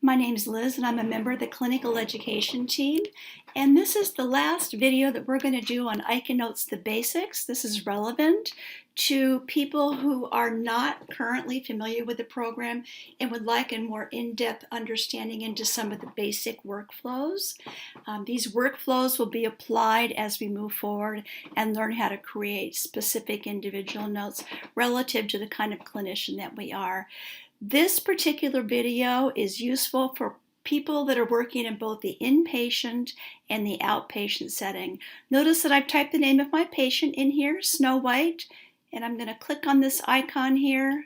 My name's Liz and I'm a member of the clinical education team, and this is the last video that we're going to do on ICANotes the basics. This is relevant to people who are not currently familiar with the program and would like a more in-depth understanding into some of the basic workflows. These workflows will be applied as we move forward and learn how to create specific individual notes relative to the kind of clinician that we are. This particular video is useful for people that are working in both the inpatient and the outpatient setting. Notice that I've typed the name of my patient in here, Snow White, and I'm going to click on this icon here,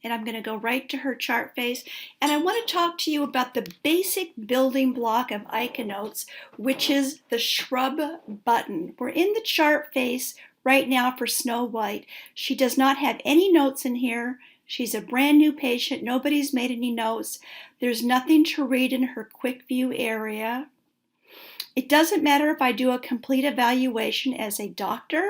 and I'm going to go right to her chart face. And I want to talk to you about the basic building block of ICANotes, which is the Shrub button. We're in the chart face right now for Snow White. She does not have any notes in here. She's a brand new patient. Nobody's made any notes. There's nothing to read in her quick view area. It doesn't matter if I do a complete evaluation as a doctor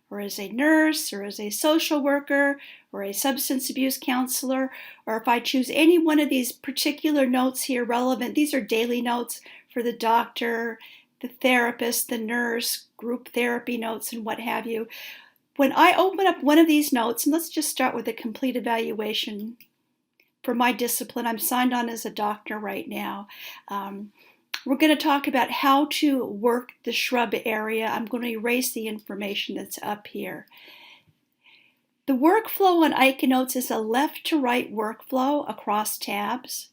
or as a nurse or as a social worker or a substance abuse counselor, or if I choose any one of these particular notes here relevant. These are daily notes for the doctor, the therapist, the nurse, group therapy notes, and what have you. When I open up one of these notes, and let's just start with a complete evaluation for my discipline. I'm signed on as a doctor right now. We're going to talk about how to work the Shrub area. I'm going to erase the information that's up here. The workflow on ICANotes is a left to right workflow across tabs,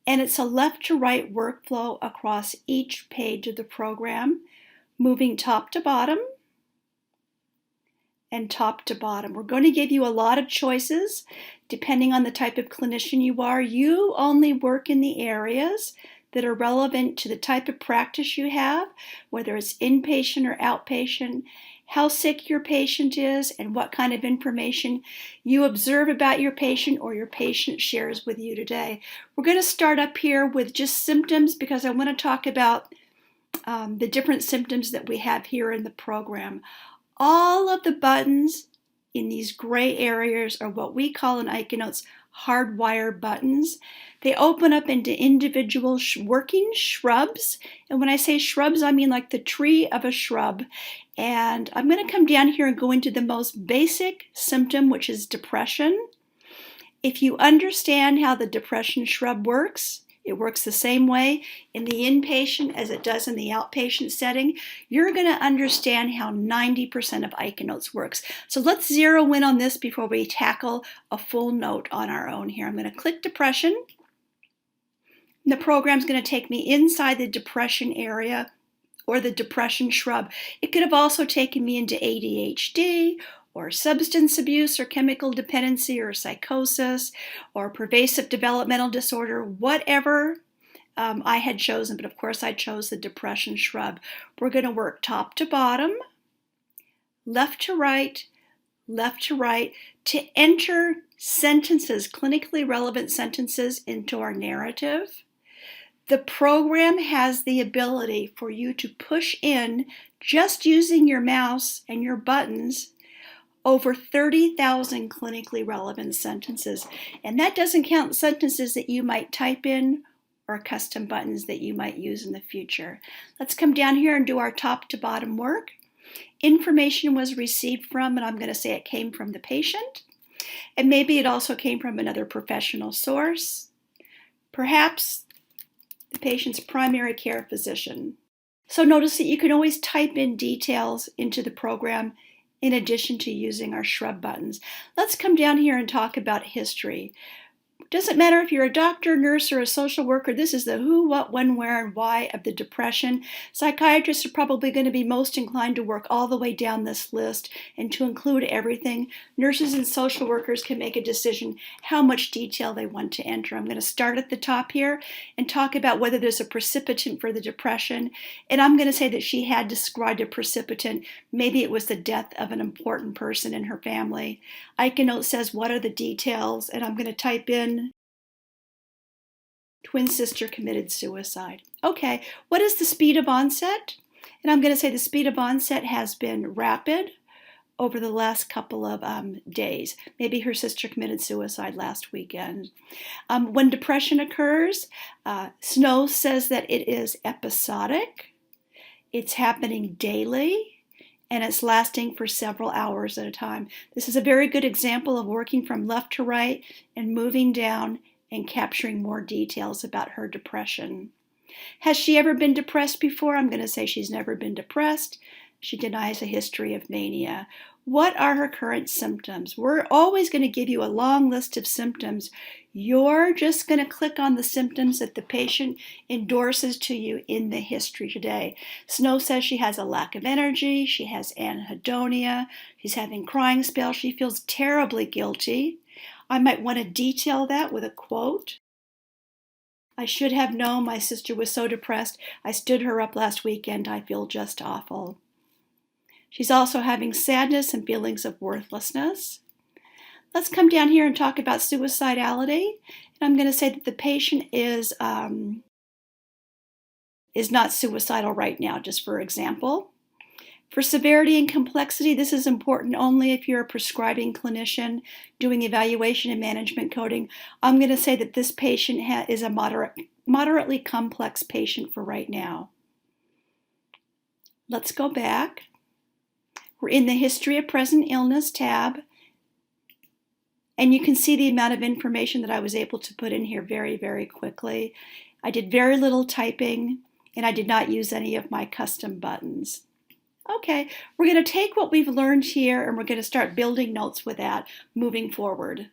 and it's a left to right workflow across each page of the program, moving top to bottom and top to bottom. We're going to give you a lot of choices depending on the type of clinician you are. You only work in the areas that are relevant to the type of practice you have, whether it's inpatient or outpatient, how sick your patient is, and what kind of information you observe about your patient or your patient shares with you today. We're going to start up here with just symptoms because I want to talk about the different symptoms that we have here in the program. All of the buttons in these gray areas are what we call in ICANotes hardwire buttons. They open up into individual working shrubs. And when I say shrubs, I mean like the tree of a shrub. And I'm going to come down here and go into the most basic symptom, which is depression. If you understand how the depression shrub works, it works the same way in the inpatient as it does in the outpatient setting. You're going to understand how 90% of ICANotes works. So let's zero in on this before we tackle a full note on our own here. I'm going to click depression. The program's going to take me inside the depression area or the depression shrub. It could have also taken me into ADHD or substance abuse or chemical dependency or psychosis or pervasive developmental disorder, whatever I had chosen, but of course I chose the depression shrub. We're going to work top to bottom, left to right to enter sentences, clinically relevant sentences into our narrative. The program has the ability for you to push in, just using your mouse and your buttons, over 30,000 clinically relevant sentences. And that doesn't count sentences that you might type in or custom buttons that you might use in the future. Let's come down here and do our top to bottom work. Information was received from, and I'm going to say it came from the patient. And maybe it also came from another professional source. Perhaps the patient's primary care physician. So notice that you can always type in details into the program in addition to using our Shrub buttons. Let's come down here and talk about history. Doesn't matter if you're a doctor, nurse, or a social worker. This is the who, what, when, where, and why of the depression. Psychiatrists are probably going to be most inclined to work all the way down this list and to include everything. Nurses and social workers can make a decision how much detail they want to enter. I'm going to start at the top here and talk about whether there's a precipitant for the depression. And I'm going to say that she had described a precipitant. Maybe it was the death of an important person in her family. ICANotes says, what are the details? And I'm going to type in twin sister committed suicide. Okay, what is the speed of onset? And I'm going to say the speed of onset has been rapid, over the last couple of days. Maybe her sister committed suicide last weekend. When depression occurs, Snow says that it is episodic, it's happening daily, and it's lasting for several hours at a time. This is a very good example of working from left to right and moving down and capturing more details about her depression. Has she ever been depressed before? I'm going to say she's never been depressed. She denies a history of mania. What are her current symptoms? We're always going to give you a long list of symptoms. You're just going to click on the symptoms that the patient endorses to you in the history today. Snow says she has a lack of energy, she has anhedonia, she's having crying spells, she feels terribly guilty. I might want to detail that with a quote. I should have known my sister was so depressed. I stood her up last weekend. I feel just awful. She's also having sadness and feelings of worthlessness. Let's come down here and talk about suicidality. And I'm going to say that the patient is not suicidal right now, just for example. For severity and complexity, this is important only if you're a prescribing clinician doing evaluation and management coding. I'm going to say that this patient is a moderately complex patient for right now. Let's go back. We're in the History of Present Illness tab, and you can see the amount of information that I was able to put in here very, very quickly. I did very little typing, and I did not use any of my custom buttons. Okay, we're going to take what we've learned here and we're going to start building notes with that moving forward.